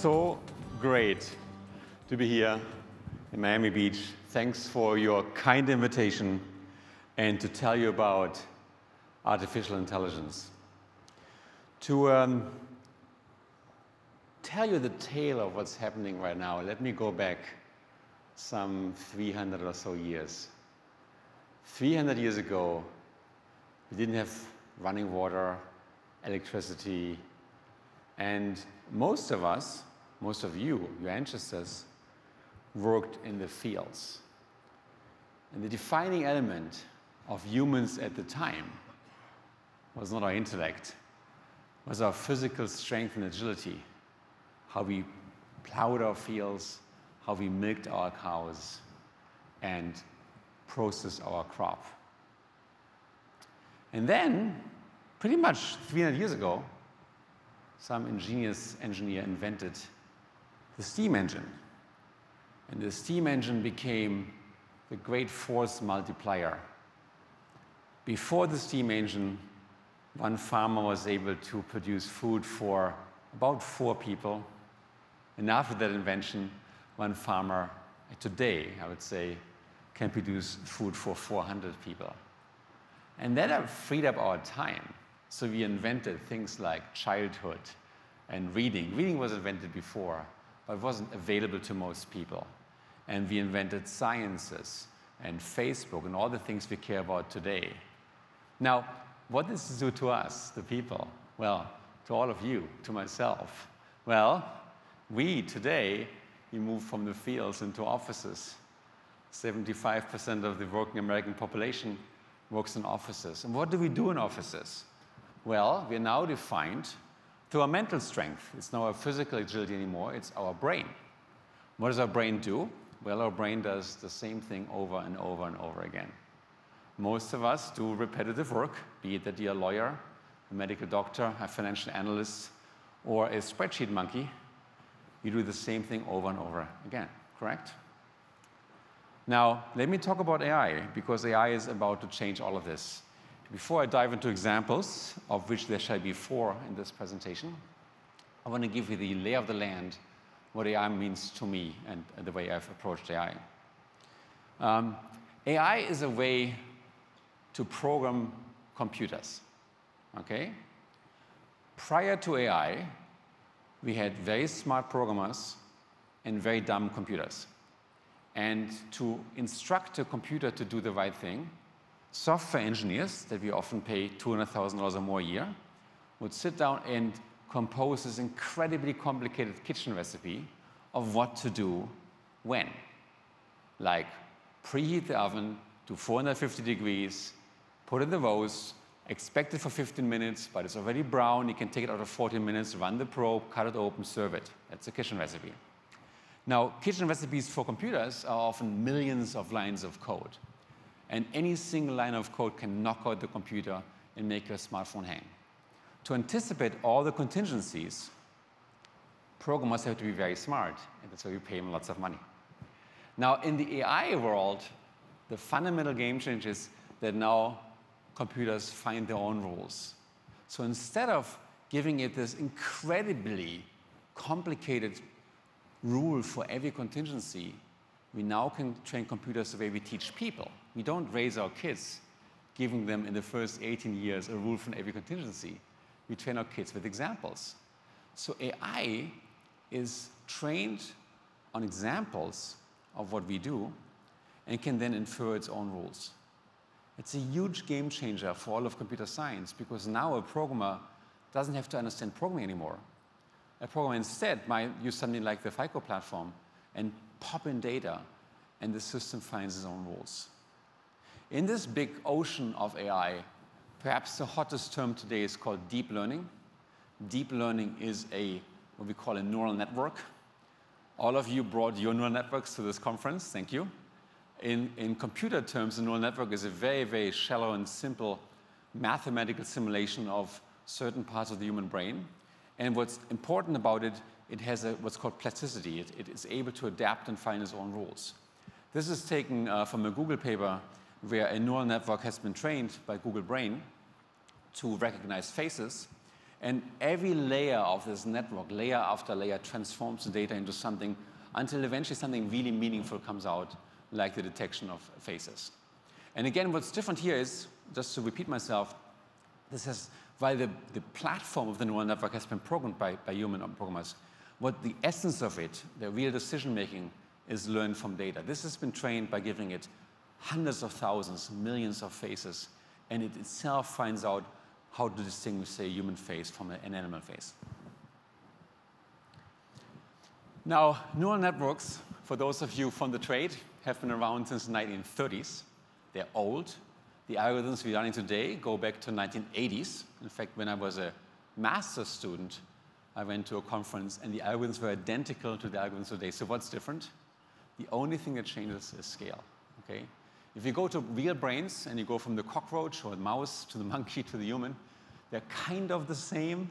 so great to be here in Miami Beach. Thanks for your kind invitation and to tell you about artificial intelligence. To tell you the tale of what's happening right now, let me go back some 300 or so years. 300 years ago, we didn't have running water, electricity, and most of us, most of you, your ancestors, worked in the fields. And the defining element of humans at the time was not our intellect, was our physical strength and agility, how we plowed our fields, how we milked our cows, and processed our crop. And then, pretty much 300 years ago, some ingenious engineer invented the steam engine. And the steam engine became the great force multiplier. Before the steam engine, one farmer was able to produce food for about 4 people. And after that invention, one farmer today, I would say, can produce food for 400 people. And that freed up our time. So we invented things like childhood and reading. Reading was invented before, but it wasn't available to most people. And we invented sciences and Facebook and all the things we care about today. Now, what does this do to us, the people? Well, to all of you, to myself. Well, we today, we move from the fields into offices. 75% of the working American population works in offices. And what do we do in offices? Well, we're now defined through our mental strength. It's not our physical agility anymore, it's our brain. What does our brain do? Well, our brain does the same thing over and over and over again. Most of us do repetitive work, be it that you're a lawyer, a medical doctor, a financial analyst, or a spreadsheet monkey. You do the same thing over and over again, correct? Now, let me talk about AI, because AI is about to change all of this. Before I dive into examples, of which there shall be 4 in this presentation, I want to give you the lay of the land, what AI means to me and the way I've approached AI. AI is a way to program computers, okay? Prior to AI, we had very smart programmers and very dumb computers. And to instruct a computer to do the right thing, software engineers, that we often pay $200,000 or more a year, would sit down and compose this incredibly complicated kitchen recipe of what to do when. Like preheat the oven to 450 degrees, put in the roast, expect it for 15 minutes, but it's already brown, you can take it out of 14 minutes, run the probe, cut it open, serve it. That's a kitchen recipe. Now, kitchen recipes for computers are often millions of lines of code. And any single line of code can knock out the computer and make your smartphone hang. To anticipate all the contingencies, programmers have to be very smart, and that's why we pay them lots of money. Now, in the AI world, the fundamental game change is that now computers find their own rules. So instead of giving it this incredibly complicated rule for every contingency, we now can train computers the way we teach people. We don't raise our kids giving them in the first 18 years a rule for every contingency. We train our kids with examples. So AI is trained on examples of what we do and can then infer its own rules. It's a huge game changer for all of computer science, because now a programmer doesn't have to understand programming anymore. A programmer instead might use something like the FICO platform and pop in data, and the system finds its own rules. In this big ocean of AI, perhaps the hottest term today is called deep learning. Deep learning is what we call a neural network. All of you brought your neural networks to this conference, thank you. In computer terms, a neural network is a very, very shallow and simple mathematical simulation of certain parts of the human brain. And what's important about it, it has what's called plasticity. It is able to adapt and find its own rules. This is taken from a Google paper where a neural network has been trained by Google Brain to recognize faces. And every layer of this network, layer after layer, transforms the data into something until eventually something really meaningful comes out, like the detection of faces. And again, what's different here is, just to repeat myself, while the platform of the neural network has been programmed by human programmers, what the essence of it, the real decision-making, is learned from data. This has been trained by giving it hundreds of thousands, millions of faces, and it itself finds out how to distinguish, say, a human face from an animal face. Now, neural networks, for those of you from the trade, have been around since the 1930s. They're old. The algorithms we're running today go back to 1980s. In fact, when I was a master's student, I went to a conference, and the algorithms were identical to the algorithms today. So what's different? The only thing that changes is scale. Okay? If you go to real brains, and you go from the cockroach or the mouse to the monkey to the human, they're kind of the same,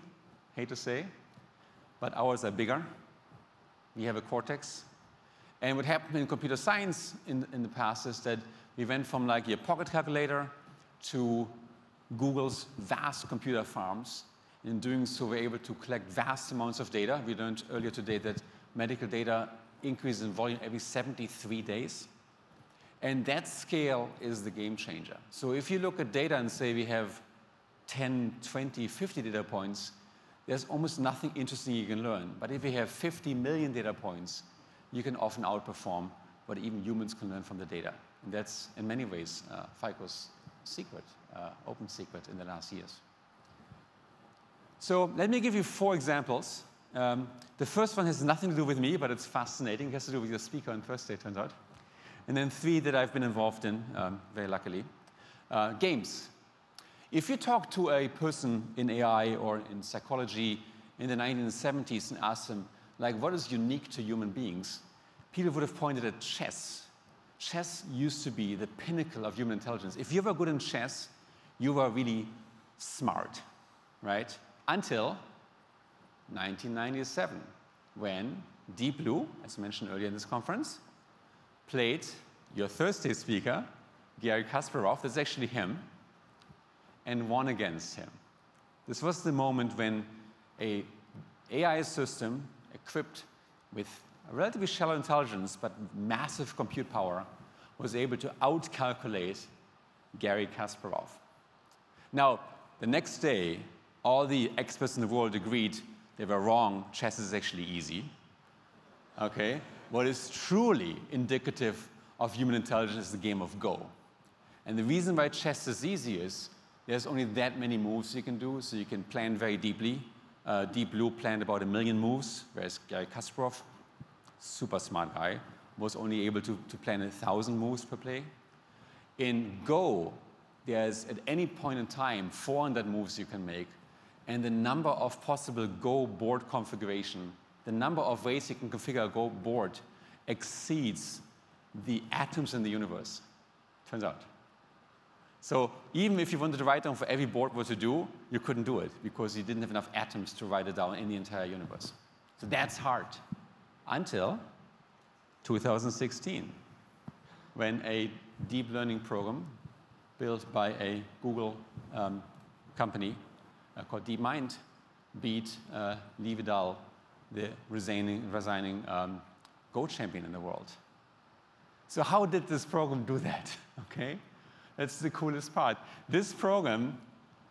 hate to say, but ours are bigger. We have a cortex. And what happened in computer science in the past is that we went from like your pocket calculator to Google's vast computer farms. In doing so, we're able to collect vast amounts of data. We learned earlier today that medical data increases in volume every 73 days. And that scale is the game changer. So if you look at data and say we have 10, 20, 50 data points, there's almost nothing interesting you can learn. But if you have 50 million data points, you can often outperform what even humans can learn from the data. And that's, in many ways, FICO's secret, open secret in the last years. So let me give you 4 examples. The first one has nothing to do with me, but it's fascinating. It has to do with your speaker on Thursday, it turns out. And then 3 that I've been involved in, very luckily. Games. If you talk to a person in AI or in psychology in the 1970s and ask them, like, what is unique to human beings, people would have pointed at chess. Chess used to be the pinnacle of human intelligence. If you were good in chess, you were really smart, right? Until 1997, when Deep Blue, as mentioned earlier in this conference, played your Thursday speaker, Garry Kasparov, that's actually him, and won against him. This was the moment when an AI system equipped with a relatively shallow intelligence but massive compute power was able to outcalculate Garry Kasparov. Now, the next day, all the experts in the world agreed they were wrong. Chess is actually easy. Okay? What is truly indicative of human intelligence is the game of Go. And the reason why chess is easy is there's only that many moves you can do, so you can plan very deeply. Deep Blue planned about 1 million moves, whereas Garry Kasparov, super smart guy, was only able to plan 1,000 moves per play. In Go, there's at any point in time 400 moves you can make, and the number of possible Go board configuration, the number of ways you can configure a Go board exceeds the atoms in the universe, turns out. So even if you wanted to write down for every board what to do, you couldn't do it because you didn't have enough atoms to write it down in the entire universe. So that's hard. Until 2016, when a deep learning program built by a Google company called DeepMind beat Lee Vidal, the resigning Go champion in the world. So how did this program do that? Okay, that's the coolest part. This program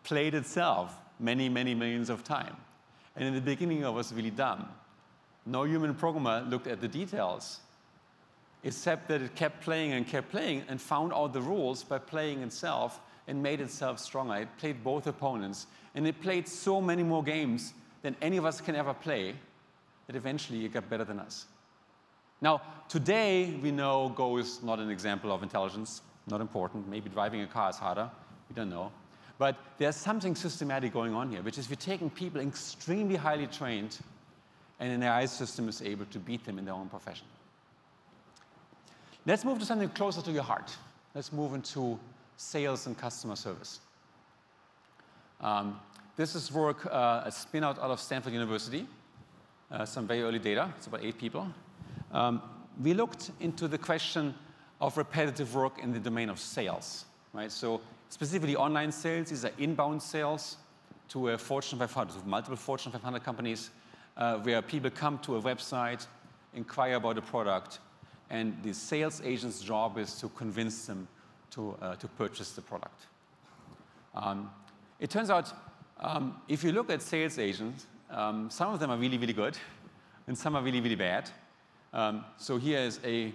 played itself many, many millions of times. And in the beginning, I was really dumb. No human programmer looked at the details, except that it kept playing and found out the rules by playing itself and made itself stronger. It played both opponents, and it played so many more games than any of us can ever play that eventually it got better than us. Now, today, we know Go is not an example of intelligence, not important. Maybe driving a car is harder, we don't know. But there's something systematic going on here, which is we're taking people extremely highly trained, and an AI system is able to beat them in their own profession. Let's move to something closer to your heart. Let's move into sales and customer service. This is work, a spin-out out of Stanford University, some very early data. It's about 8 people. We looked into the question of repetitive work in the domain of sales, right? So specifically online sales, these are inbound sales to a Fortune 500, to multiple Fortune 500 companies, where people come to a website, inquire about a product, and the sales agent's job is to convince them to purchase the product. It turns out, if you look at sales agents, some of them are really, really good, and some are really, really bad. So here is a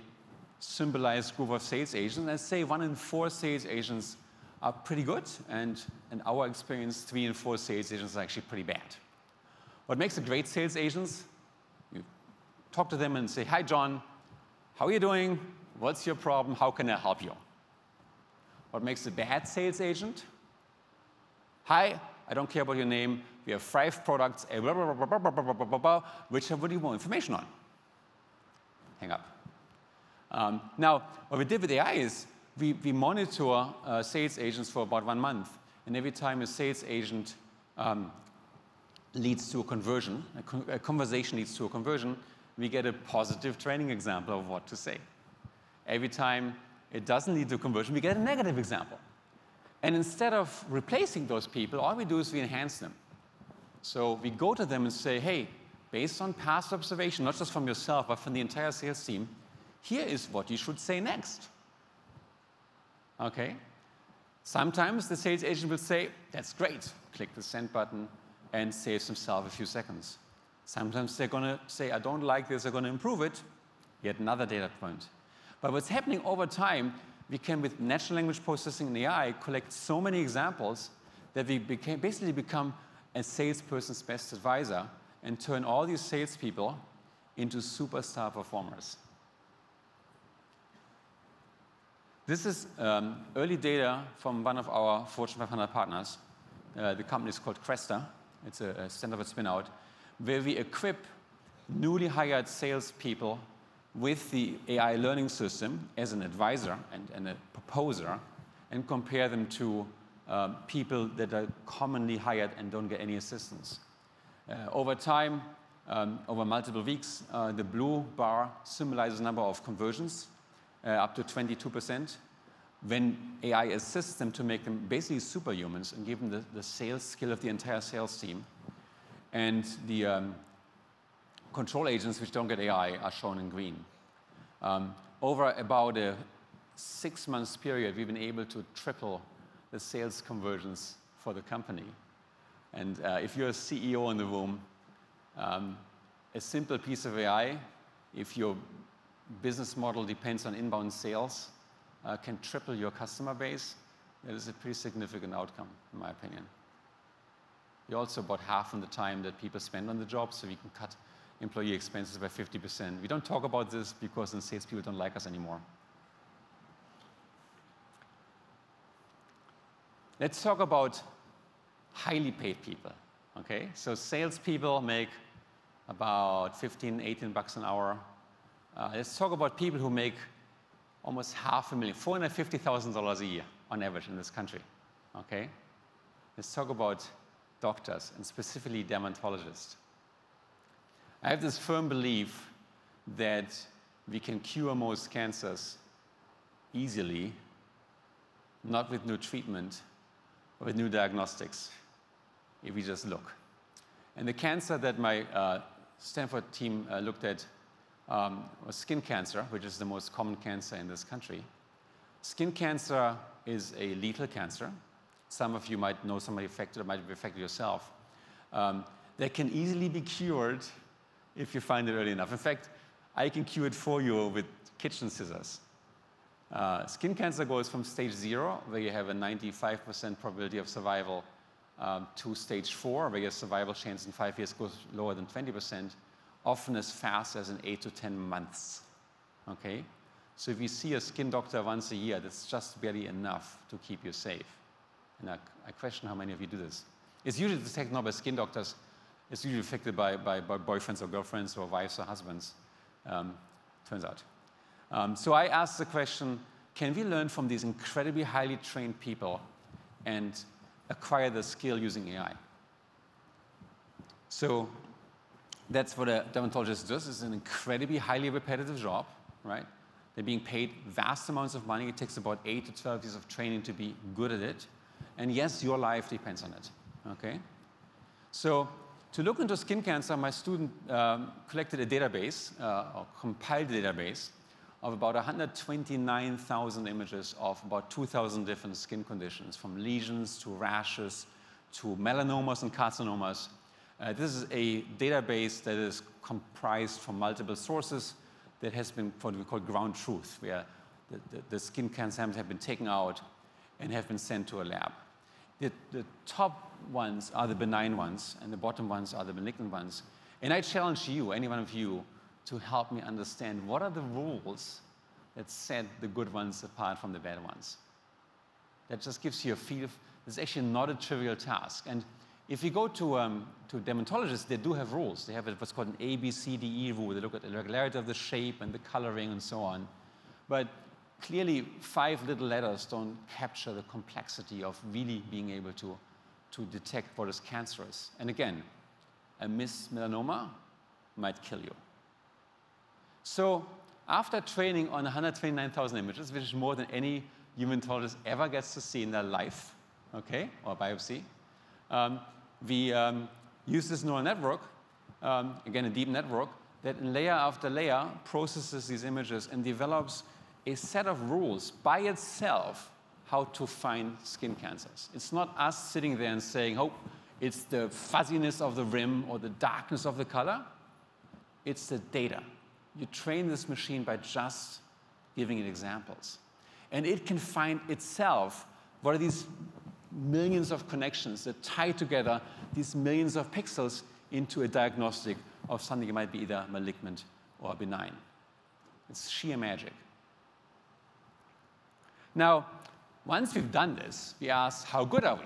symbolized group of sales agents. Let's say 1 in 4 sales agents are pretty good, and in our experience, 3 in 4 sales agents are actually pretty bad. What makes a great sales agent? You talk to them and say, "Hi, John. How are you doing? What's your problem? How can I help you?" What makes a bad sales agent? "Hi, I don't care about your name. We have 5 products, blah, blah, blah, blah, blah, blah, blah, blah, blah, which I would need more information on." Hang up. Now, what we did with AI is we monitor sales agents for about 1 month. And every time a sales agent leads to a conversion, a conversation leads to a conversion, we get a positive training example of what to say. Every time it doesn't lead to a conversion, we get a negative example. And instead of replacing those people, all we do is we enhance them. So we go to them and say, "Hey, based on past observation, not just from yourself, but from the entire sales team, here is what you should say next." Okay? Sometimes the sales agent will say, "That's great," click the send button, and saves himself a few seconds. Sometimes they're going to say, "I don't like this, I'm going to improve it." Yet another data point. But what's happening over time, we can, with natural language processing and AI, collect so many examples that we basically become a salesperson's best advisor and turn all these salespeople into superstar performers. This is early data from one of our Fortune 500 partners. The company is called Cresta. It's a Stanford spin-out, where we equip newly hired salespeople with the AI learning system as an advisor and a proposer, and compare them to people that are commonly hired and don't get any assistance. Over time, over multiple weeks, the blue bar symbolizes the number of conversions, up to 22%, when AI assists them to make them basically superhumans and give them the sales skill of the entire sales team. And the control agents, which don't get AI, are shown in green. Over about a 6-month period, we've been able to triple the sales conversions for the company. And if you're a CEO in the room, a simple piece of AI, if your business model depends on inbound sales, can triple your customer base. That is a pretty significant outcome, in my opinion. We also about half of the time that people spend on the job, so we can cut employee expenses by 50%. We don't talk about this because then salespeople don't like us anymore. Let's talk about highly paid people. Okay, so salespeople make about 15, 18 bucks an hour. Let's talk about people who make almost $500,000, $450,000 a year on average in this country. Okay, let's talk about doctors, and specifically dermatologists. I have this firm belief that we can cure most cancers easily, not with new treatment, but with new diagnostics, if we just look. And the cancer that my Stanford team looked at was skin cancer, which is the most common cancer in this country. Skin cancer is a lethal cancer. Some of you might know somebody affected, or might be affected yourself. That can easily be cured if you find it early enough. In fact, I can cure it for you with kitchen scissors. Skin cancer goes from stage 0, where you have a 95% probability of survival, to stage 4, where your survival chance in 5 years goes lower than 20%, often as fast as in 8 to 10 months. Okay? So if you see a skin doctor once a year, that's just barely enough to keep you safe. And I question how many of you do this. It's usually detected not by skin doctors. It's usually affected by boyfriends or girlfriends or wives or husbands, turns out. So I asked the question, can we learn from these incredibly highly trained people and acquire the skill using AI? So that's what a dermatologist does. It's an incredibly highly repetitive job, right? They're being paid vast amounts of money. It takes about 8 to 12 years of training to be good at it. And yes, your life depends on it, okay? So to look into skin cancer, my student collected a database, or compiled a database, of about 129,000 images of about 2,000 different skin conditions, from lesions to rashes to melanomas and carcinomas. This is a database that is comprised from multiple sources that has been what we call ground truth, where the skin cancer samples have been taken out and have been sent to a lab. The top ones are the benign ones, and the bottom ones are the malignant ones. And I challenge you, any one of you, to help me understand what are the rules that set the good ones apart from the bad ones. That just gives you a feel. It's actually not a trivial task. And if you go to dermatologists, they do have rules. They have what's called an A, B, C, D, E rule. They look at the regularity of the shape and the coloring and so on. But clearly, 5 little letters don't capture the complexity of really being able to detect what is cancerous. And again, a missed melanoma might kill you. So after training on 129,000 images, which is more than any hematologist ever gets to see in their life, okay, or biopsy, we use this neural network, again, a deep network, that layer after layer processes these images and develops a set of rules by itself how to find skin cancers. It's not us sitting there and saying, oh, it's the fuzziness of the rim or the darkness of the color. It's the data. You train this machine by just giving it examples. And it can find itself what are these millions of connections that tie together these millions of pixels into a diagnostic of something that might be either malignant or benign. It's sheer magic. Now, once we've done this, we ask, how good are we?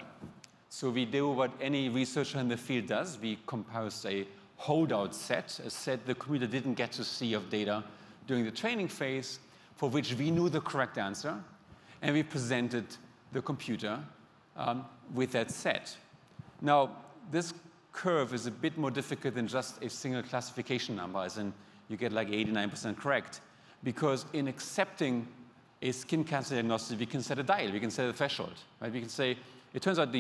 So we do what any researcher in the field does. We compose a holdout set, a set the computer didn't get to see of data during the training phase, for which we knew the correct answer, and we presented the computer with that set. Now, this curve is a bit more difficult than just a single classification number, as in you get like 89% correct, because in accepting a skin cancer diagnosis, we can set a dial, we can set a threshold, right? We can say, it turns out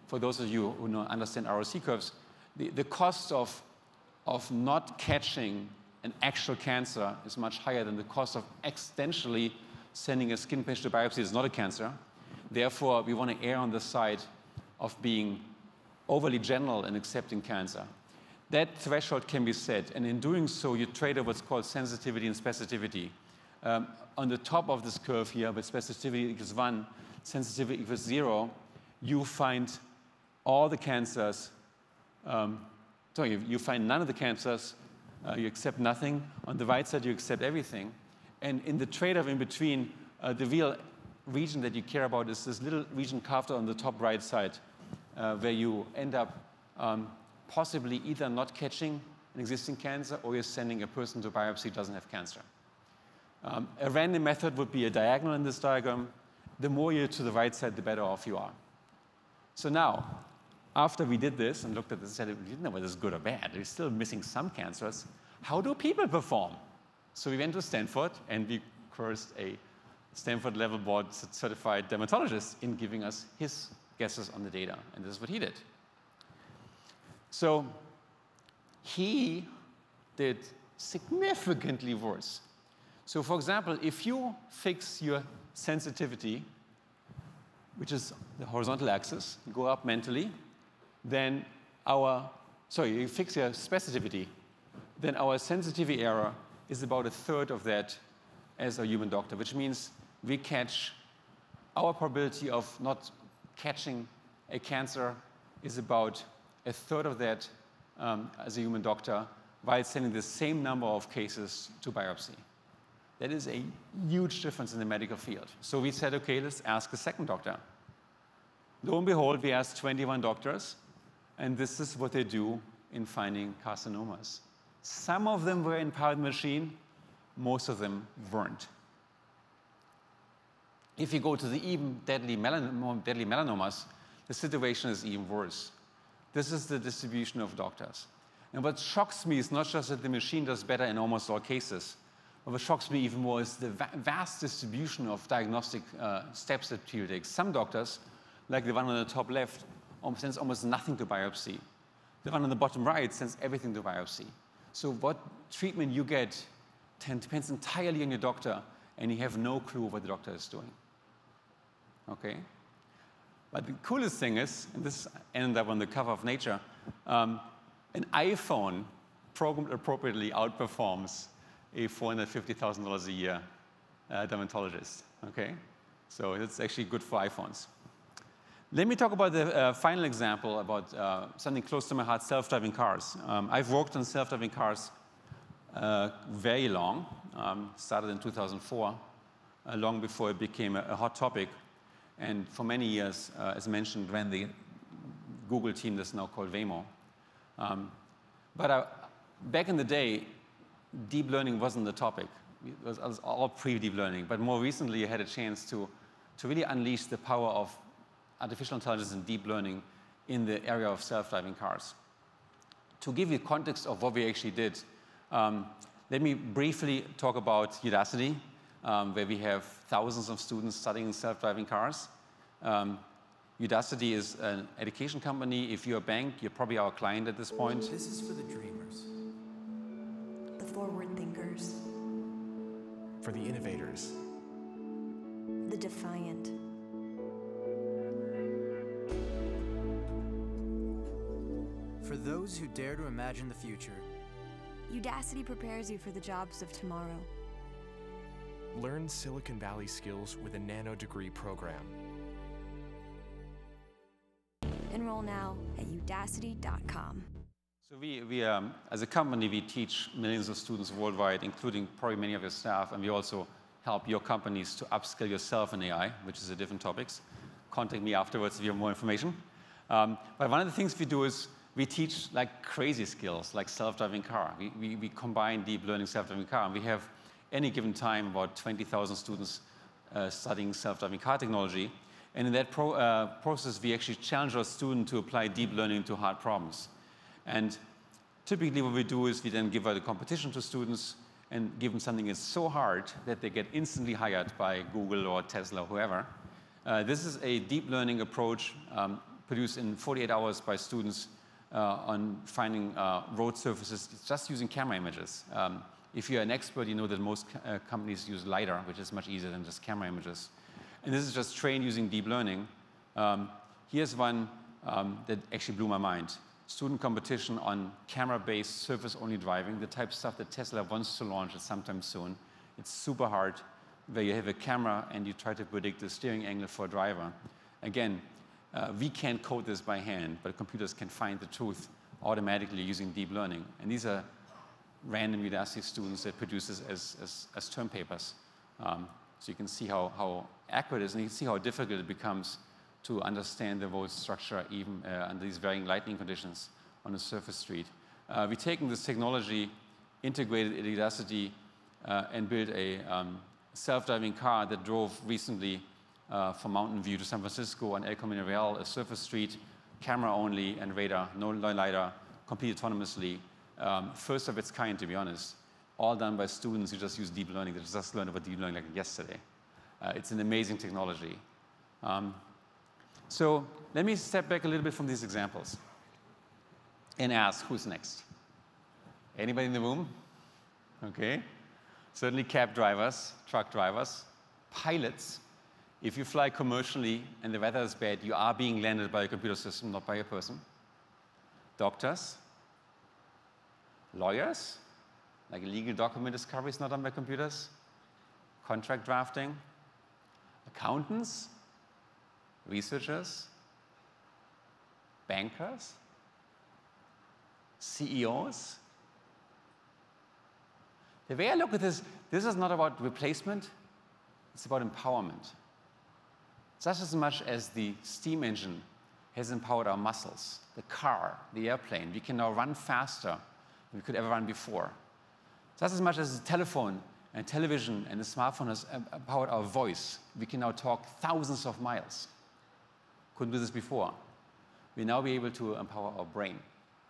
for those of you who understand ROC curves, the cost of not catching an actual cancer is much higher than the cost of accidentally sending a skin patient to biopsy is not a cancer. Therefore, we want to err on the side of being overly general in accepting cancer. That threshold can be set, and in doing so, you trade off what's called sensitivity and specificity. On the top of this curve here, with specificity equals 1, sensitivity equals 0, you find all the cancers. You find none of the cancers. You accept nothing. On the right side, you accept everything. And in the trade-off in between, the real region that you care about is this little region carved on the top right side, where you end up possibly either not catching an existing cancer or you're sending a person to biopsy who doesn't have cancer. A random method would be a diagonal in this diagram. The more you're to the right side, the better off you are. So now, after we did this and looked at this and said, we didn't know whether this is good or bad, we're still missing some cancers, how do people perform? So we went to Stanford, and we cursed a Stanford level board certified dermatologist in giving us his guesses on the data, and this is what he did. So he did significantly worse. So for example, if you fix your sensitivity, which is the horizontal axis, you go up mentally, then you fix your specificity, then our sensitivity error is about 1/3 of that as a human doctor, which means we catch, our probability of not catching a cancer is about 1/3 of that as a human doctor, while sending the same number of cases to biopsy. That is a huge difference in the medical field. So we said, okay, let's ask a second doctor. Lo and behold, we asked 21 doctors, and this is what they do in finding carcinomas. Some of them were in powered machine, most of them weren't. If you go to the even more deadly melanomas, the situation is even worse. This is the distribution of doctors. And what shocks me is not just that the machine does better in almost all cases, but what shocks me even more is the vast distribution of diagnostic steps that people take. Some doctors, like the one on the top left, sends almost nothing to biopsy. The one on the bottom right sends everything to biopsy. So what treatment you get depends entirely on your doctor, and you have no clue what the doctor is doing. Okay? But the coolest thing is, and this ended up on the cover of Nature, an iPhone programmed appropriately outperforms a $450,000 a year dermatologist. Okay? So it's actually good for iPhones. Let me talk about the final example about something close to my heart, self-driving cars. I've worked on self-driving cars very long, started in 2004, long before it became a hot topic. And for many years, as mentioned, ran the Google team that's now called Waymo. But back in the day, deep learning wasn't the topic. It was all pre-deep learning. But more recently, I had a chance to really unleash the power of artificial intelligence and deep learning in the area of self-driving cars. To give you context of what we actually did, let me briefly talk about Udacity, where we have thousands of students studying self-driving cars. Udacity is an education company. If you're a bank, you're probably our client at this point. This is for the dreamers. The forward thinkers. For the innovators. The defiant. For those who dare to imagine the future. Udacity prepares you for the jobs of tomorrow. Learn Silicon Valley skills with a nano degree program. Enroll now at udacity.com. So we as a company, we teach millions of students worldwide, including probably many of your staff, and we also help your companies to upskill yourself in AI, which is a different topics. Contact me afterwards if you have more information. But one of the things we do is we teach like crazy skills, like self-driving car. We combine deep learning self-driving car, and we have any given time about 20,000 students studying self-driving car technology. And in that process, we actually challenge our student to apply deep learning to hard problems. And typically what we do is we then give out a competition to students and give them something that's so hard that they get instantly hired by Google or Tesla or whoever. This is a deep learning approach produced in 48 hours by students on finding road surfaces just using camera images. If you're an expert, you know that most companies use LiDAR, which is much easier than just camera images. And this is just trained using deep learning. Here's one that actually blew my mind. Student competition on camera-based surface-only driving, the type of stuff that Tesla wants to launch at sometime soon. It's super hard, where you have a camera and you try to predict the steering angle for a driver. Again, we can't code this by hand, but computers can find the truth automatically using deep learning. And these are random Udacity students that produce this as term papers. So you can see how accurate it is, and you can see how difficult it becomes to understand the road structure even under these varying lighting conditions on a surface street. We've taken this technology, integrated it at Udacity, and built a self-driving car that drove recently from Mountain View to San Francisco on El Camino Real, a surface street, camera only and radar, no LiDAR, completely autonomously. First of its kind, to be honest. All done by students who just use deep learning. They just learned about deep learning like yesterday. It's an amazing technology. So let me step back a little bit from these examples and ask, who's next? Anybody in the room? Okay. Certainly cab drivers, truck drivers, pilots. If you fly commercially and the weather is bad, you are being landed by a computer system, not by a person. Doctors, lawyers, like legal document discovery is not done by computers. Contract drafting, accountants, researchers, bankers, CEOs. The way I look at this is not about replacement, it's about empowerment. Just as much as the steam engine has empowered our muscles, the car, the airplane, we can now run faster than we could ever run before. Just as much as the telephone and television and the smartphone has empowered our voice, we can now talk thousands of miles. Couldn't do this before. We'll now be able to empower our brain,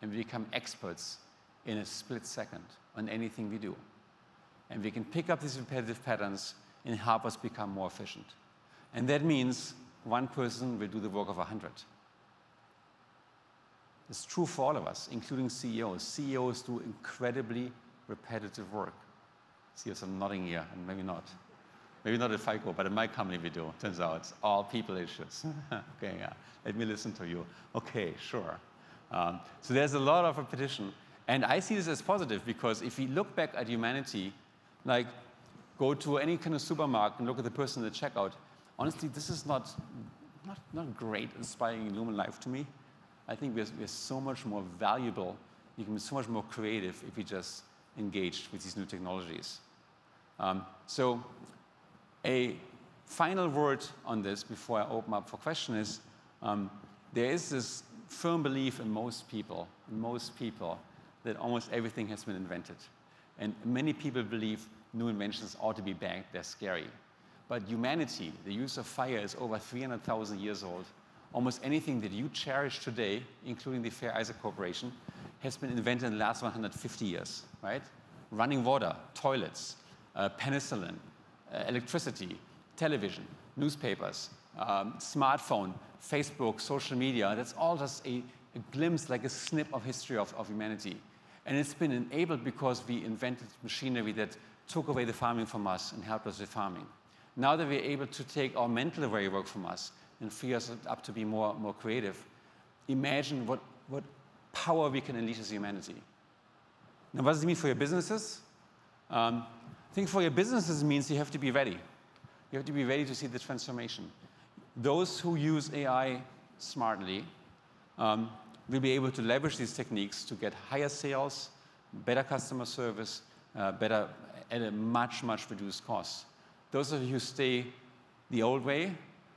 and we become experts in a split second on anything we do. And we can pick up these repetitive patterns and help us become more efficient. And that means one person will do the work of 100. It's true for all of us, including CEOs. CEOs do incredibly repetitive work. CEOs are nodding here, and maybe not. Maybe not at FICO, but in my company we do. Turns out it's all people issues. Okay, yeah. Let me listen to you. Okay, sure. So there's a lot of repetition. And I see this as positive because if we look back at humanity, like go to any kind of supermarket and look at the person at the checkout, honestly, this is not great, inspiring human life to me. I think we're so much more valuable, you can be so much more creative if we just engaged with these new technologies. So a final word on this before I open up for questions is there is this firm belief in most people, that almost everything has been invented. And many people believe new inventions ought to be bad, they're scary. But humanity, the use of fire is over 300,000 years old. Almost anything that you cherish today, including the Fair Isaac Corporation, has been invented in the last 150 years, right? Running water, toilets, penicillin, electricity, television, newspapers, smartphone, Facebook, social media. That's all just a glimpse, like a snip of history of humanity. And it's been enabled because we invented machinery that took away the farming from us and helped us with farming. Now that we're able to take our mental work from us and free us up to be more creative, imagine what power we can unleash as humanity. Now, what does it mean for your businesses? I think for your businesses it means you have to be ready. You have to be ready to see the transformation. Those who use AI smartly will be able to leverage these techniques to get higher sales, better customer service, better at a much reduced cost. Those of you who stay the old way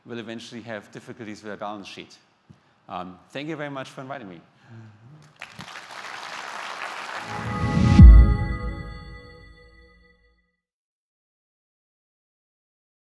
will eventually have difficulties with their balance sheet. Thank you very much for inviting me.